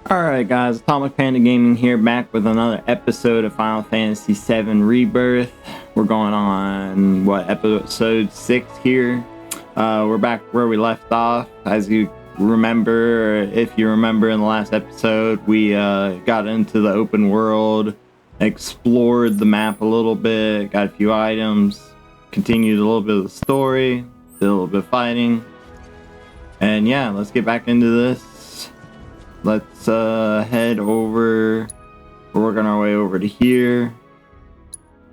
Alright guys, Atomic Panda Gaming here, back with another episode of Final Fantasy VII Rebirth. We're going on, episode 6 here. We're back where we left off. As you remember, if you remember in the last episode, we got into the open world, explored the map a little bit, got a few items, continued a little bit of the story, did a little bit of fighting. And yeah, let's get back into this. Let's head over. We're working our way over to here,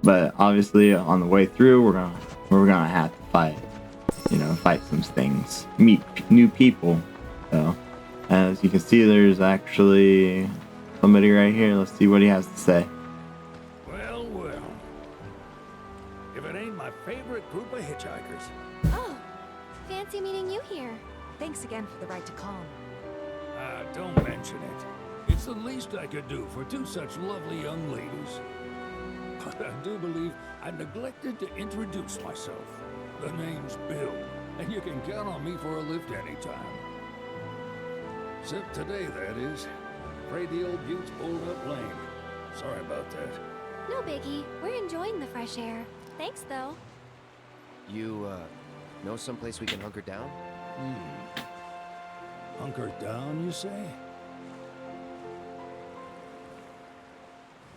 but obviously on the way through, we're gonna have to fight. Fight some things, meet new people. So, as you can see, there's actually somebody right here. Let's see what he has to say. Well, well. If it ain't my favorite group of hitchhikers. Oh, fancy meeting you here. Thanks again for the ride to Calm. Don't mention it. It's the least I could do for two such lovely young ladies. But I do believe I neglected to introduce myself. The name's Bill, and you can count on me for a lift anytime. Except today, that is. Afraid the old bute's pulled up lame. Sorry about that. No biggie. We're enjoying the fresh air. Thanks, though. You, know someplace we can hunker down? Hunker down, you say?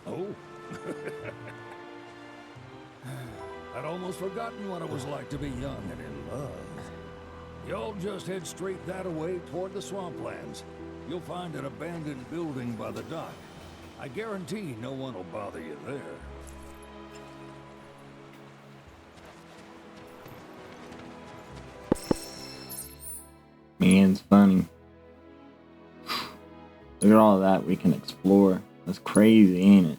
Oh? I'd almost forgotten what it was like to be young and in love. Y'all just head straight that away toward the swamplands. You'll find an abandoned building by the dock. I guarantee no one will bother you there. Man's funny. Look at all that we can explore. That's crazy, ain't it?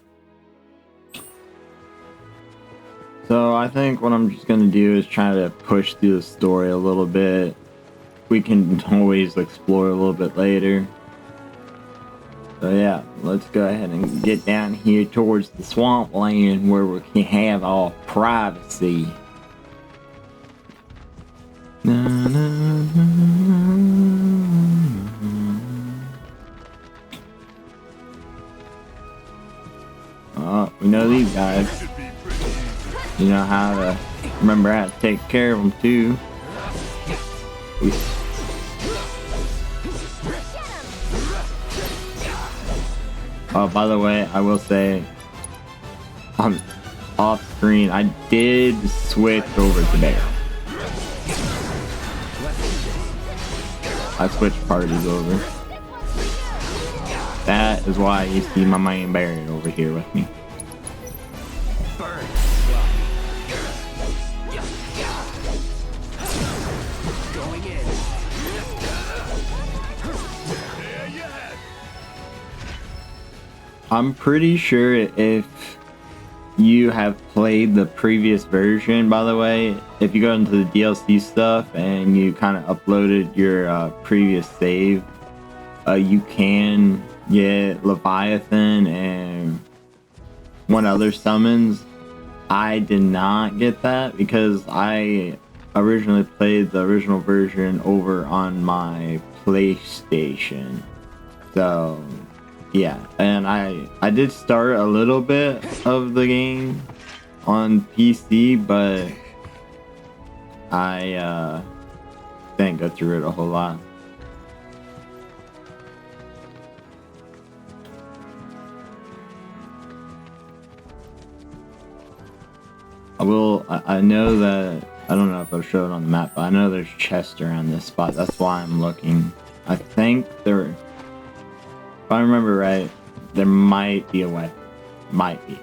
So I think what I'm just gonna do is try to push through the story a little bit. We can always explore a little bit later. So yeah, let's go ahead and get down here towards the swampland where we can have all privacy. Na, na, na, na. Oh, we know these guys. You know how to remember how to take care of them too. Oh, by the way, I will say, off screen, I did switch over to Bear. I switched parties over. That is why you see my main Baron over here with me. Burn! Going in. I'm pretty sure if you have played the previous version, by the way, if you go into the DLC stuff and you kind of uploaded your previous save, you can get Leviathan and one other summons. I did not get that because I originally played the original version over on my PlayStation. So yeah, and I did start a little bit of the game on PC, but I didn't go through it a whole lot. I know that, I don't know if I'll show it on the map, but I know there's chests around this spot. That's why I'm looking. I think there, if I remember right, there might be a way. Might be.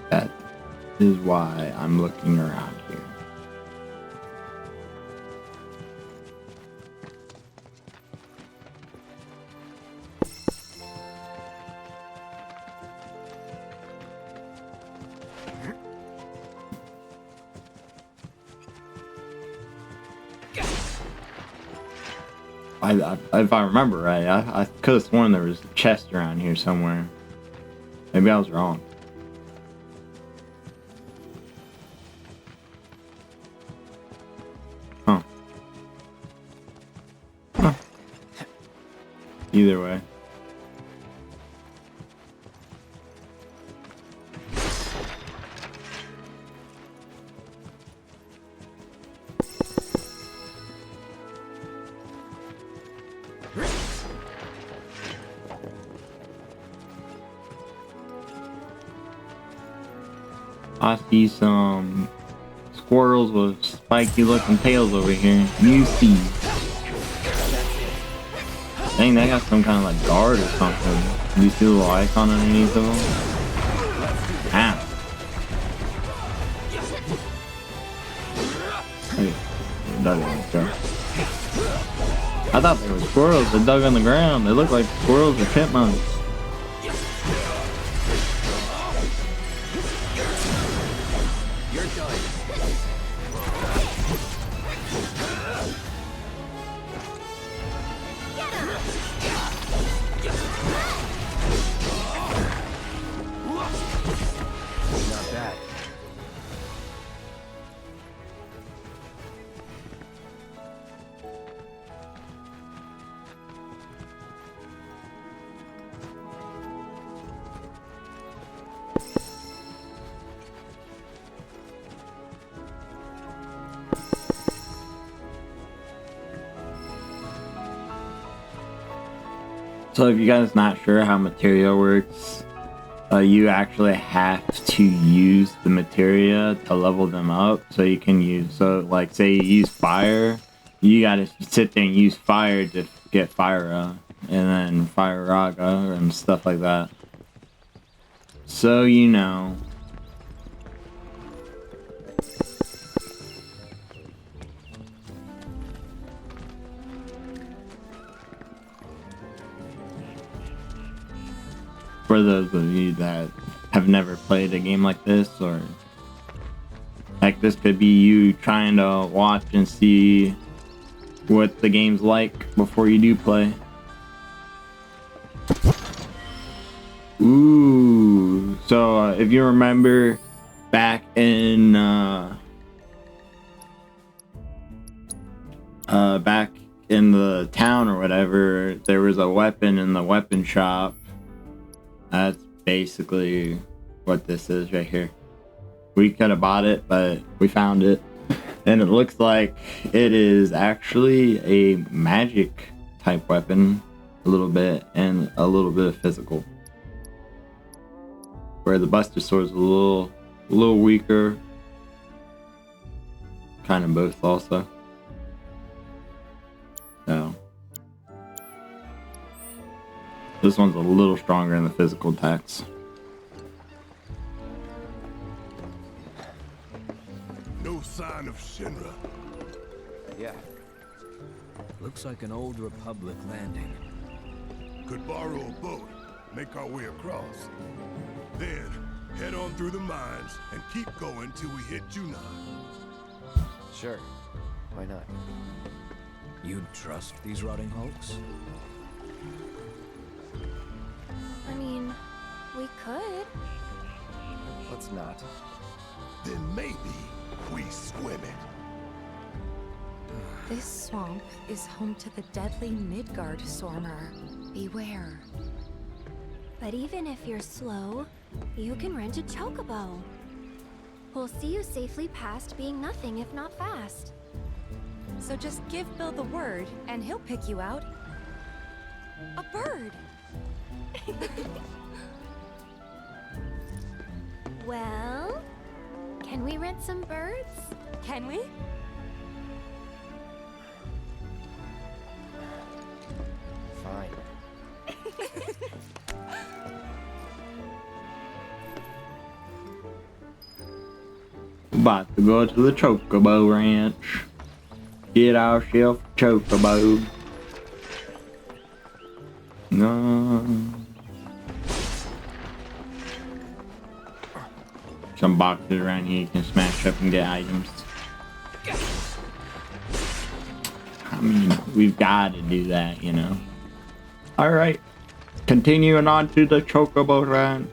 That is why I'm looking around here. If I remember right, I could have sworn there was a chest around here somewhere. Maybe I was wrong. either way. I see some squirrels with spiky looking tails over here. You see. Dang, they got some kind of like guard or something. Do you see the little icon underneath of them? Ah. Hey, dug in the ground. I thought they were squirrels that dug on the ground. They look like squirrels or chipmunks. So if you guys not sure how materia works, you actually have to use the materia to level them up. So you can use, so like say you use fire, you gotta sit there and use fire to get fire and then fire raga and stuff like that. So you know. For those of you that have never played a game like this, or heck, this could be you trying to watch and see what the game's like before you do play. Ooh, so if you remember back in the town or whatever, there was a weapon in the weapon shop. That's basically what this is right here. We could have bought it, but we found it. And it looks like it is actually a magic type weapon, a little bit, and a little bit of physical. Where the Buster Sword is a little weaker. Kind of both also. So. This one's a little stronger in the physical attacks. No sign of Shinra. Yeah. Looks like an old Republic landing. Could borrow a boat, make our way across. Then, head on through the mines and keep going till we hit Junon. Sure. Why not? You'd trust these rotting hulks? I mean, we could. Let's not. Then maybe we swim it. This swamp is home to the deadly Midgard Stormer. Beware. But even if you're slow, you can rent a chocobo. We'll see you safely past being nothing if not fast. So just give Bill the word, and he'll pick you out. A bird! Well, can we rent some birds? Can we? Fine. About to go to the Chocobo Ranch. Get ourselves a Chocobo. No. Some boxes around here you can smash up and get items. I mean, we've got to do that, you know. Alright. Continuing on to the Chocobo Ranch.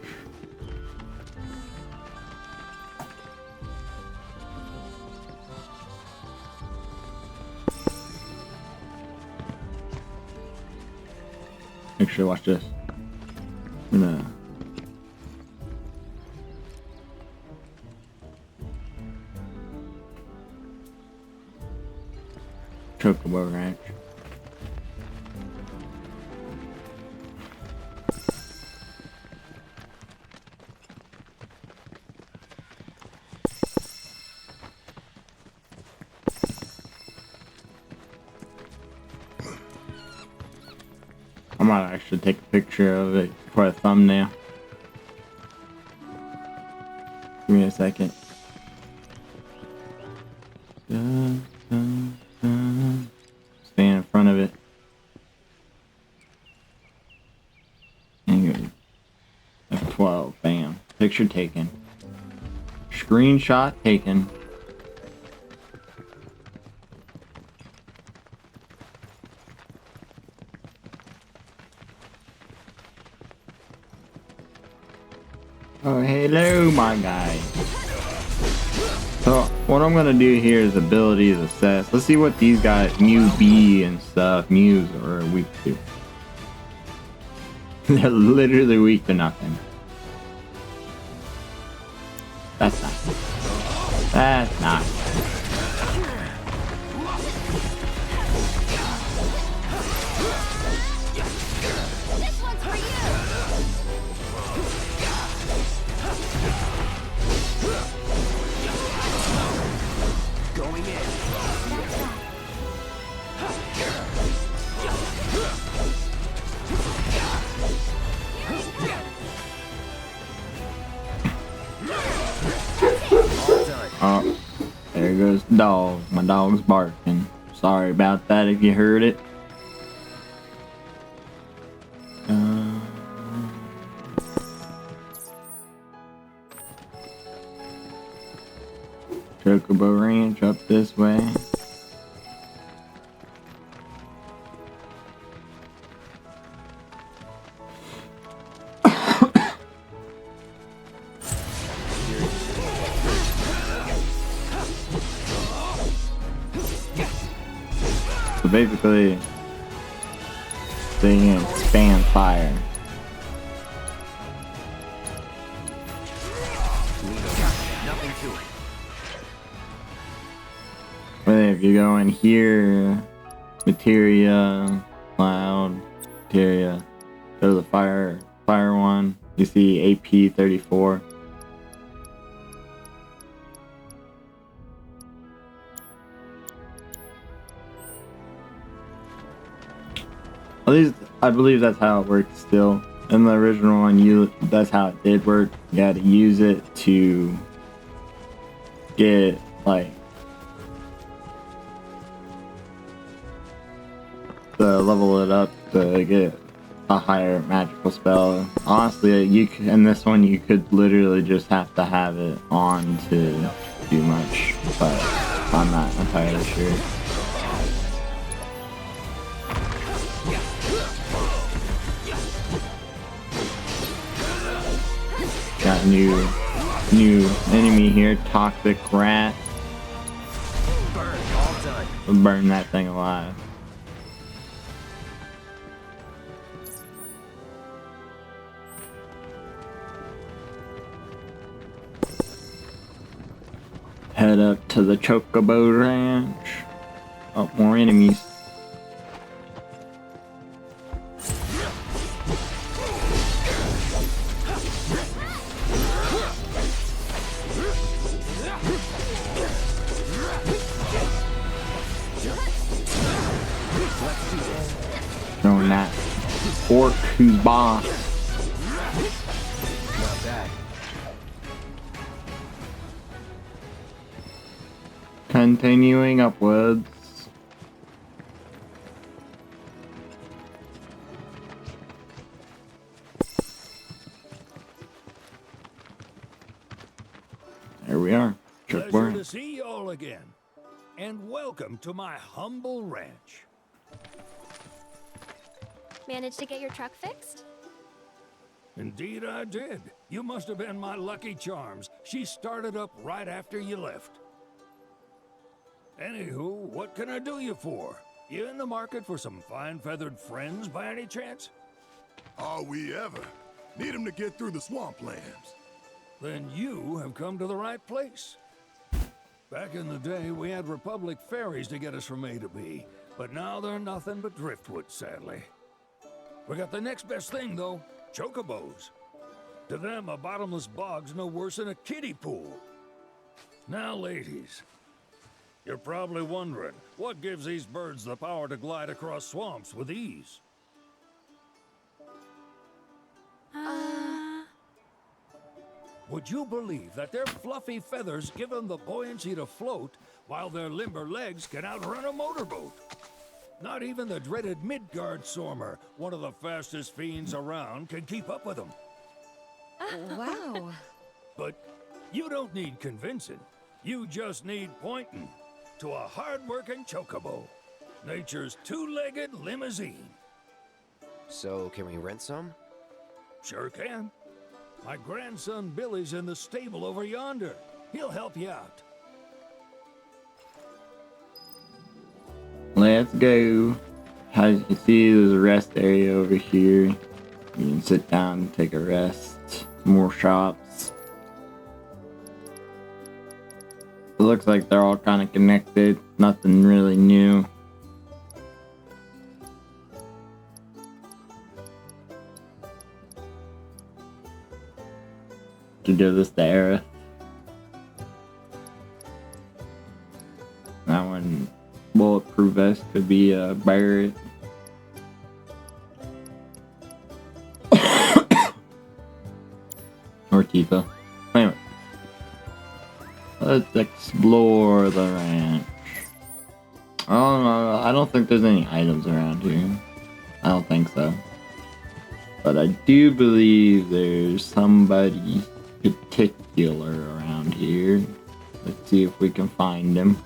Actually, watch this. I'm gonna... Chocobo Ranch. I might actually take a picture of it for a thumbnail. Give me a second. Dun, dun, dun. Stand in front of it. And go. F12. Bam. Picture taken. Screenshot taken. Oh, hello, my guy. So, what I'm gonna do here is abilities assess. Let's see what these guys, Mew B and stuff, Mews are weak to. They're literally weak to nothing. That's not. That's not. This one's for you! Going in. All done. Oh, there goes the dog. My dog's barking. Sorry about that if you heard it. Chocobo Ranch up this way. So basically, they can expand fire. Nothing to it. But if you go in here, materia, cloud, materia, go to the fire one, you see AP 34. At least I believe that's how it works still. In the original one, that's how it did work. You had to use it to get like to level it up to get a higher magical spell. Honestly, in this one you could literally just have to have it on to do much, but I'm not entirely sure. Got new enemy here, toxic rat. Burn. All done. We'll burn that thing alive. Head up to the Chocobo Ranch. Oh, more enemies. Throwing that orc who's boss. Not bad. Continuing upwards. There we are. Pleasure to see y'all again. And welcome to my humble ranch. Managed to get your truck fixed? Indeed I did. You must have been my lucky charms. She started up right after you left. Anywho, what can I do you for? You in the market for some fine-feathered friends by any chance? Are we ever? Need him to get through the swamplands. Then you have come to the right place. Back in the day, we had Republic ferries to get us from A to B, but now they're nothing but driftwood, sadly. We got the next best thing, though, chocobos. To them, a bottomless bog's no worse than a kiddie pool. Now, ladies, you're probably wondering, what gives these birds the power to glide across swamps with ease? Would you believe that their fluffy feathers give them the buoyancy to float, while their limber legs can outrun a motorboat? Not even the dreaded Midgard Sormer, one of the fastest fiends around, can keep up with them. Wow. But you don't need convincing. You just need pointing to a hard-working chocobo. Nature's two-legged limousine. So, can we rent some? Sure can. My grandson Billy's in the stable over yonder. He'll help you out. Let's go. As you can see, there's a rest area over here. You can sit down and take a rest. More shops. It looks like they're all kind of connected. Nothing really new. To do this to Aerith. That one, bulletproof vest, could be Barrett. Or Tifa. Anyway. Let's explore the ranch. Oh, I don't think there's any items around here. I don't think so. But I do believe there's somebody particular around here. Let's see if we can find him.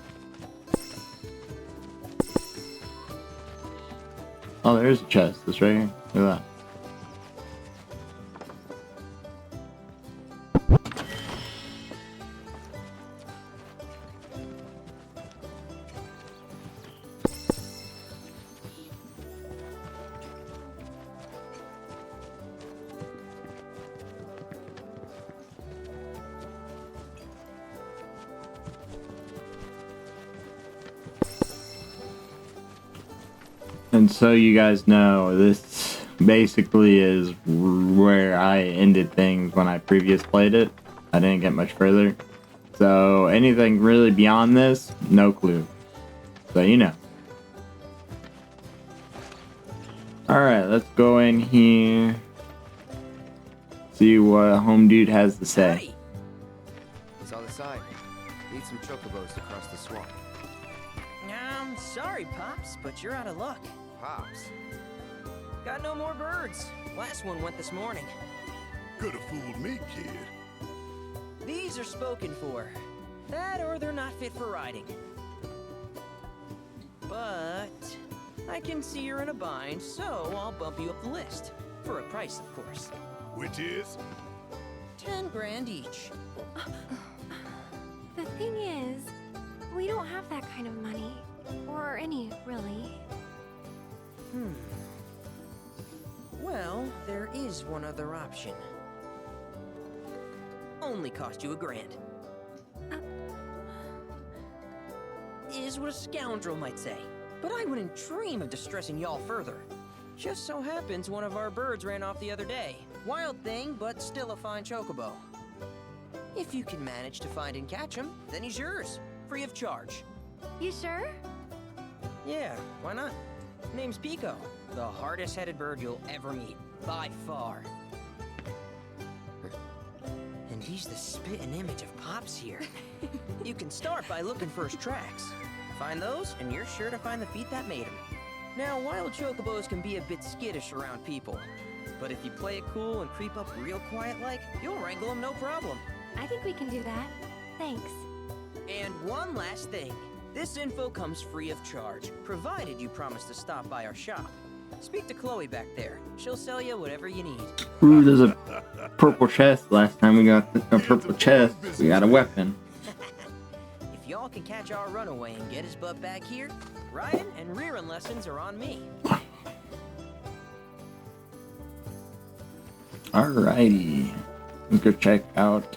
Oh, there's a chest. It's right here. Look at that. And so you guys know, this basically is where I ended things when I previously played it. I didn't get much further. So anything really beyond this, no clue. So you know. Alright, let's go in here. See what Home Dude has to say. Saw the sign. Need some chocobos to cross the swamp. Sorry, Pops, but you're out of luck. Pops. Got no more birds. Last one went this morning. Could have fooled me, kid. These are spoken for. That or they're not fit for riding. But I can see you're in a bind, so I'll bump you up the list. For a price, of course. Which is? 10 grand each. The thing is, we don't have that kind of money. Or any, really. Well, there is one other option. Only cost you $1,000. Is what a scoundrel might say. But I wouldn't dream of distressing y'all further. Just so happens one of our birds ran off the other day. Wild thing, but still a fine chocobo. If you can manage to find and catch him, then he's yours. Free of charge. You sure? Yeah, why not? Name's Pico, the hardest-headed bird you'll ever meet, by far. And he's the spitting image of Pops here. You can start by looking for his tracks. Find those, and you're sure to find the feet that made him. Now, wild chocobos can be a bit skittish around people, but if you play it cool and creep up real quiet-like, you'll wrangle them no problem. I think we can do that. Thanks. And one last thing. This info comes free of charge, provided you promise to stop by our shop. Speak to Chloe back there. She'll sell you whatever you need. Ooh, there's a purple chest. Last time we got a purple chest, we got a weapon. If y'all can catch our runaway and get his butt back here, riding and rearing lessons are on me. Alrighty. Let's go check out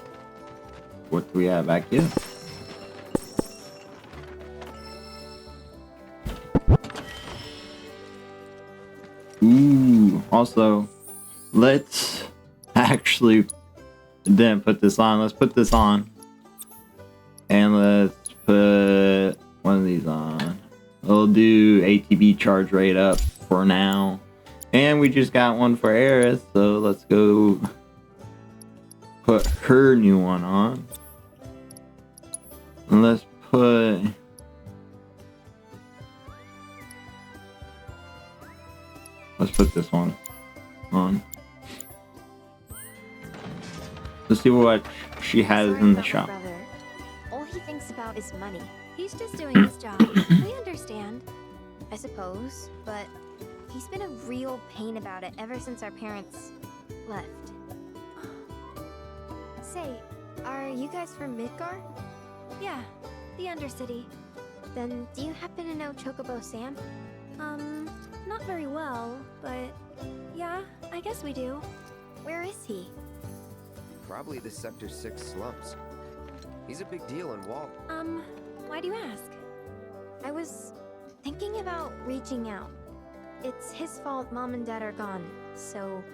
what we have back here. Ooh, also, let's actually didn't put this on. Let's put this on. And let's put one of these on. We'll do ATB charge rate up for now. And we just got one for Eris, so let's go put her new one on. And let's put this one on. Let's see what she has in the shop. Brother. All he thinks about is money. He's just doing his job. We understand, I suppose, but he's been a real pain about it ever since our parents left. Say, are you guys from Midgard? Yeah, the Undercity. Then do you happen to know Chocobo Sam? Not very well, but yeah, I guess we do. Where is he? Probably the Sector 6 slums. He's a big deal in Wall. Why do you ask? I was thinking about reaching out. It's his fault Mom and Dad are gone, so...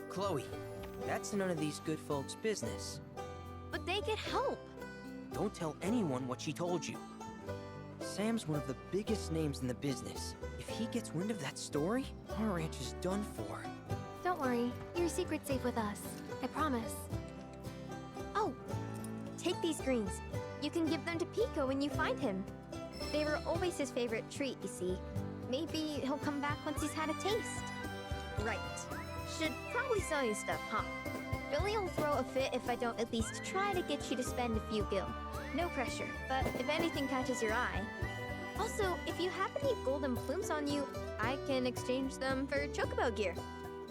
Chloe, that's none of these good folks' business. But they get help! Don't tell anyone what she told you. Sam's one of the biggest names in the business. If he gets wind of that story, our ranch is done for. Don't worry, your secret's safe with us. I promise. Oh, take these greens. You can give them to Pico when you find him. They were always his favorite treat, you see. Maybe he'll come back once he's had a taste. Right. Should probably sell you stuff, huh? Billy will throw a fit if I don't at least try to get you to spend a few gil. No pressure, but if anything catches your eye. Also, if you have any golden plumes on you, I can exchange them for chocobo gear.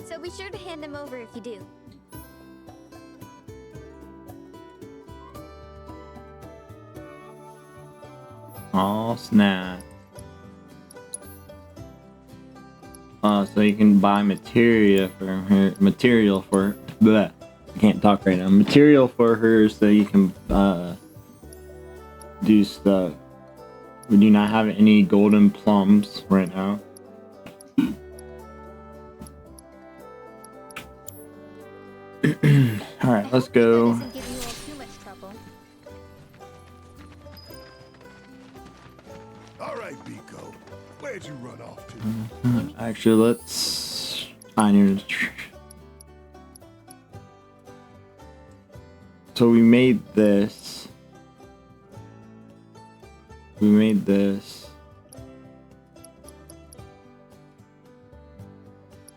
So be sure to hand them over if you do. Oh snap. So you can buy material from her. Bleh, I can't talk right now. Material for her so you can do stuff. We do not have any golden plums right now. Alright, let's go. Doesn't give you all too much trouble. All right, Biko. Where'd you run off to? Actually, let's find your. So we made this.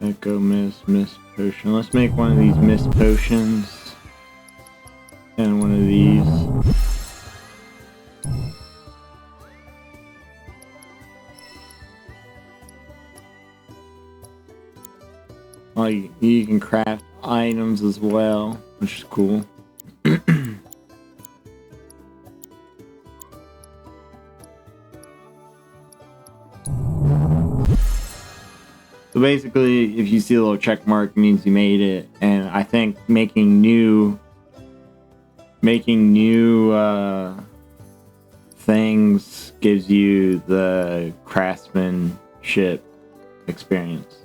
Echo mist potion. Let's make one of these mist potions. And one of these. Like, you can craft items as well, which is cool. So basically, if you see a little check mark, it means you made it. And I think making new things gives you the craftsmanship experience.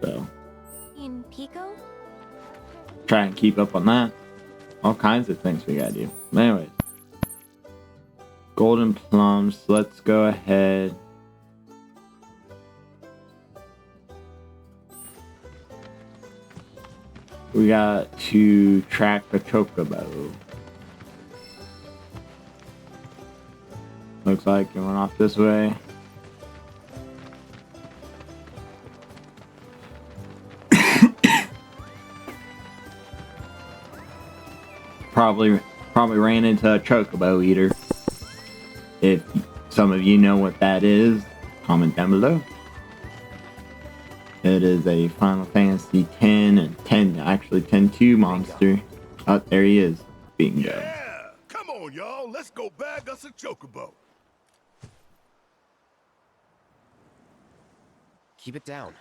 So In Pico? try and keep up on that. All kinds of things we gotta do. But anyways, golden plums. Let's go ahead. We got to track the chocobo. Looks like it went off this way. Probably ran into a chocobo eater. If some of you know what that is, comment down below. It is a Final Fantasy 10 and 10-2 monster. Oh, there he is. Bingo. Yeah! Come on, y'all. Let's go bag us a chocobo. Keep it down.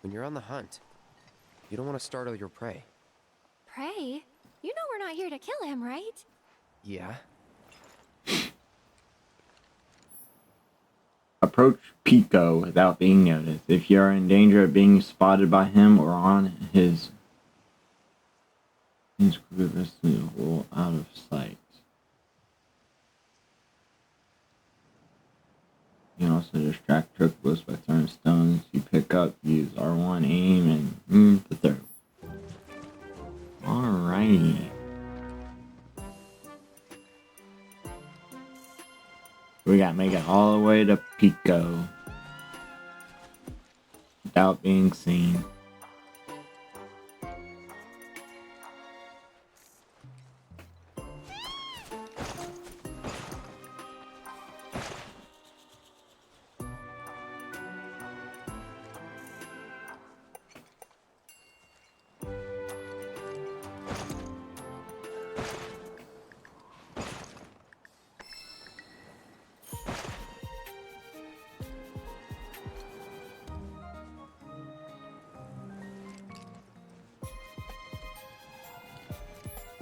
When you're on the hunt, You don't want to startle your prey. Prey? You know we're not here to kill him, right? Yeah? Approach Pico without being noticed. If you are in danger of being spotted by him or on his crew, out of sight. You can also distract chocobos by throwing stones you pick up. Use R1 aim and the throw. Alrighty. We gotta make it all the way to Pico without being seen.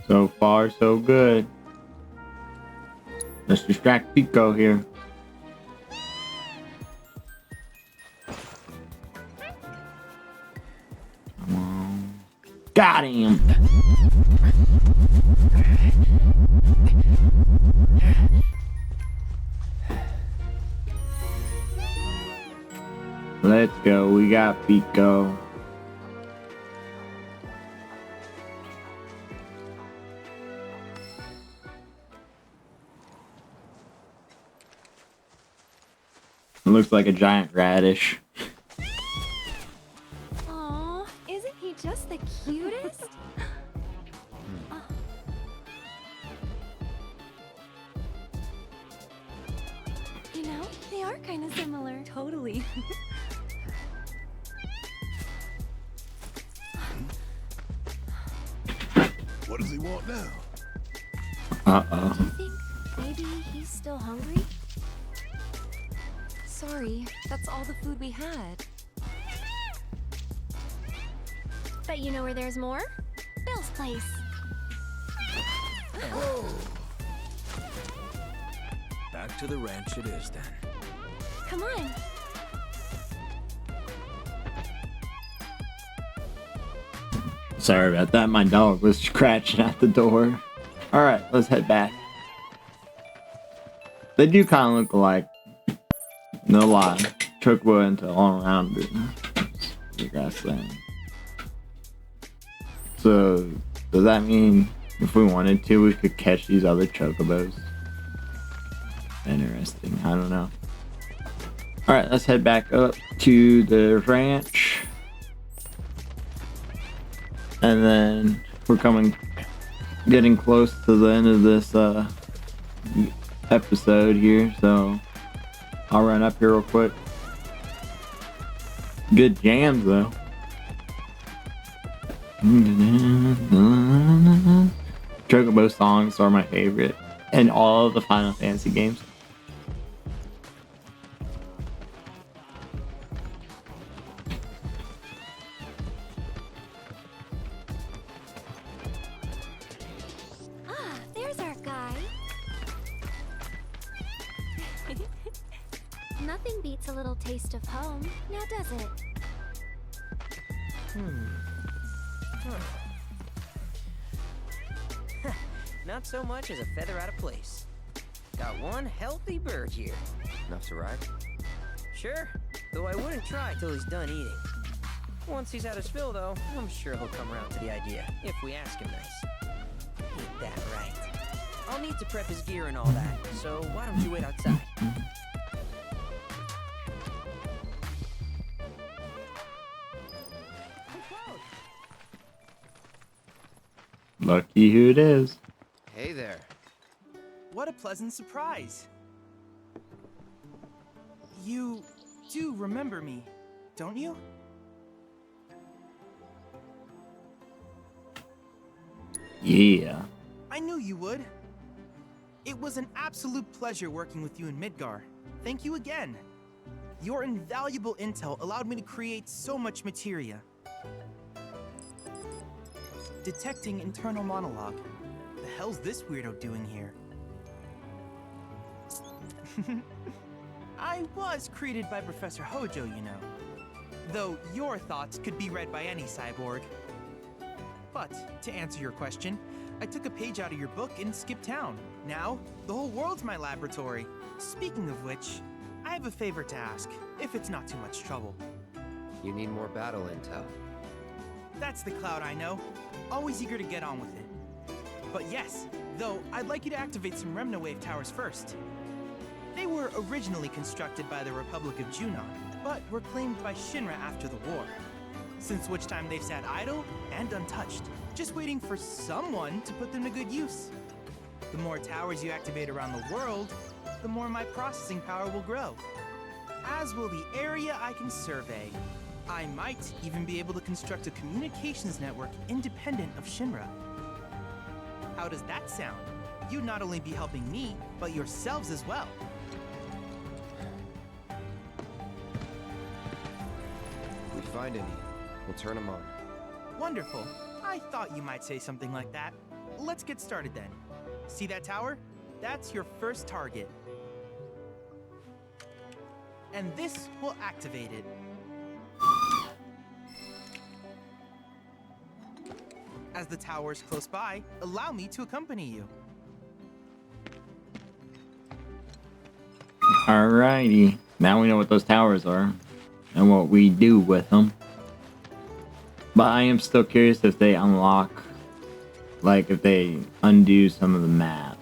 So far, so good. Let's distract Pico here. Come on. Got him! Let's go. We got Pico. It looks like a giant radish. Aw, isn't he just the cutest? You know, they are kind of similar. Totally. What does he want now? Uh-oh. Do you think maybe he's still hungry? Sorry, that's all the food we had. But you know where there's more? Bill's place. Back to the ranch it is then. Come on. Sorry about that. My dog was scratching at the door. Alright, let's head back. They do kind of look alike. No lie. Chocobo into all around it. The grassland. So, does that mean if we wanted to, we could catch these other chocobos? Interesting. I don't know. Alright, let's head back up to the ranch. And then we're getting close to the end of this episode here, so I'll run up here real quick. Good jams though. Chocobo songs are my favorite in all of the Final Fantasy games. Ah, there's our guy. Nothing beats a little taste of home, now does it? Not so much as a feather out of place. Got one healthy bird here. Enough to ride? Sure, though I wouldn't try till he's done eating. Once he's had his fill, though, I'm sure he'll come around to the idea, if we ask him nice. Ain't that right? I'll need to prep his gear and all that, so why don't you wait outside? Lucky who it is. Hey there. What a pleasant surprise. You do remember me, don't you? Yeah. I knew you would. It was an absolute pleasure working with you in Midgar. Thank you again. Your invaluable intel allowed me to create so much materia. Detecting internal monologue. The hell's this weirdo doing here? I was created by Professor Hojo, you know. Though your thoughts could be read by any cyborg. But, to answer your question, I took a page out of your book and skipped town. Now, the whole world's my laboratory. Speaking of which, I have a favor to ask, if it's not too much trouble. You need more battle intel. That's the Cloud I know. Always eager to get on with it. But yes, though I'd like you to activate some Remnawave towers first. They were originally constructed by the Republic of Junon, but were claimed by Shinra after the war. Since which time they've sat idle and untouched, just waiting for someone to put them to good use. The more towers you activate around the world, the more my processing power will grow. As will the area I can survey. I might even be able to construct a communications network independent of Shinra. How does that sound? You'd not only be helping me, but yourselves as well. If we find any, we'll turn them on. Wonderful. I thought you might say something like that. Let's get started then. See that tower? That's your first target. And this will activate it. As the tower is close by, allow me to accompany you. Alrighty. Now we know what those towers are and what we do with them. But I am still curious if they unlock, like if they undo some of the map.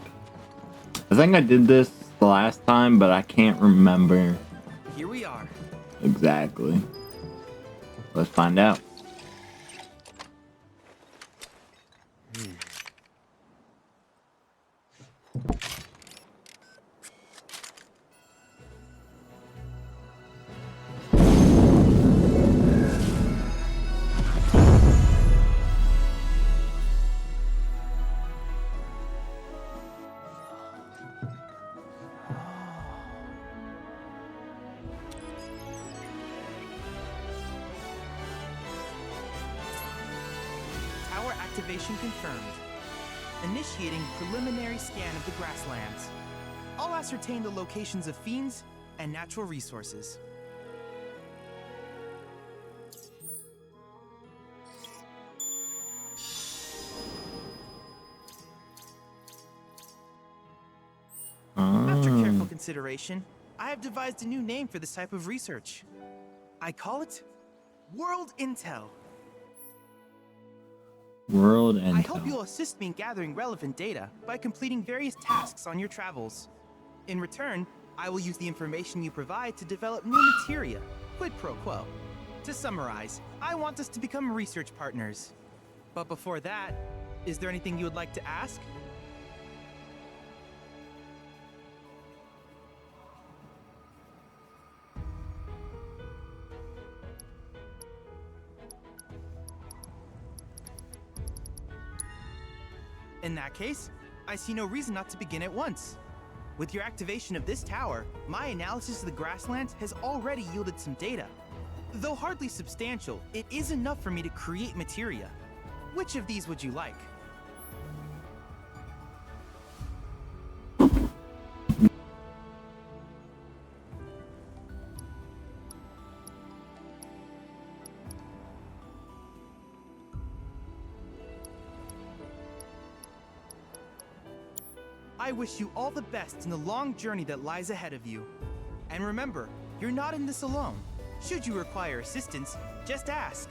I think I did this the last time, but I can't remember Here we are. exactly. Let's find out. Tower activation confirmed. Initiating preliminary scan of the grasslands. I'll ascertain the locations of fiends and natural resources. After careful consideration, I have devised a new name for this type of research. I call it World Intel. World Intel. I hope you'll assist me in gathering relevant data by completing various tasks on your travels. In return, I will use the information you provide to develop new materia, quid pro quo. To summarize, I want us to become research partners. But before that, is there anything you would like to ask? In that case, I see no reason not to begin at once. With your activation of this tower, my analysis of the grasslands has already yielded some data. Though hardly substantial, it is enough for me to create materia. Which of these would you like? I wish you all the best in the long journey that lies ahead of you. And remember, you're not in this alone. Should you require assistance, just ask.